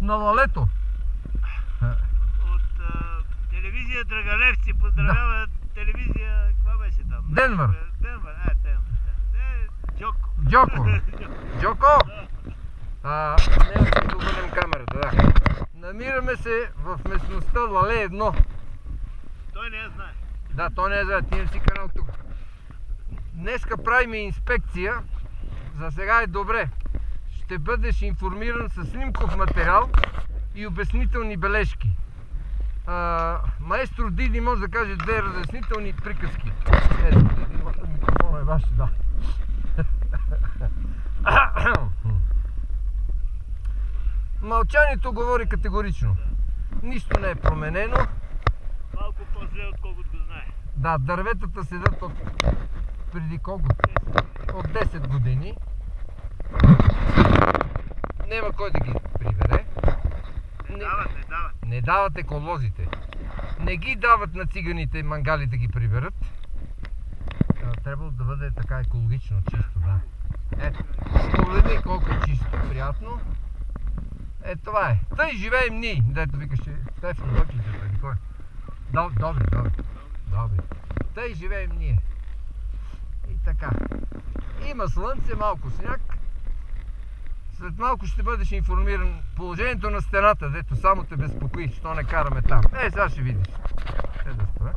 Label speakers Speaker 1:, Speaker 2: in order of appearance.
Speaker 1: на лалето.
Speaker 2: От телевизия Драгалевци поздравява телевизия, каква беше там?
Speaker 1: Денвър.
Speaker 2: Денвър. Джоко.
Speaker 1: Джоко! Няма да обърнем камерата, да. Намираме се в местността Лале 1.
Speaker 2: Той не я знае.
Speaker 1: Да, той не я знае, ти не си канал тук. Днеска правим инспекция. За сега е добре. Ще бъдеш информиран с снимков материал и обяснителни бележки. Маестро Диди може да каже две разяснителни приказки. Ето, микрофонът е ваш, да. Мълчанието говори категорично. Нищо не е променено.
Speaker 2: Малко по-зле, отколкото го знае.
Speaker 1: Да, дърветата седат от преди колко? От 10 години. Нема кой да ги прибере.
Speaker 2: Не дават.
Speaker 1: Не дават еколозите. Не ги дават на циганите мангали да ги приберат. Трябва да бъде така екологично, чисто, да. Ето, погледни колко е чисто, приятно. Това е. Тъй живеем ние, дето викаш, че Стефан Дочите, преди кой? Добре. Тъй живеем ние. И така. Има слънце, малко сняг. След малко ще бъдеш информиран положението на стената, дето само те безпокои, що не караме там. Сега ще видиш. Да спра.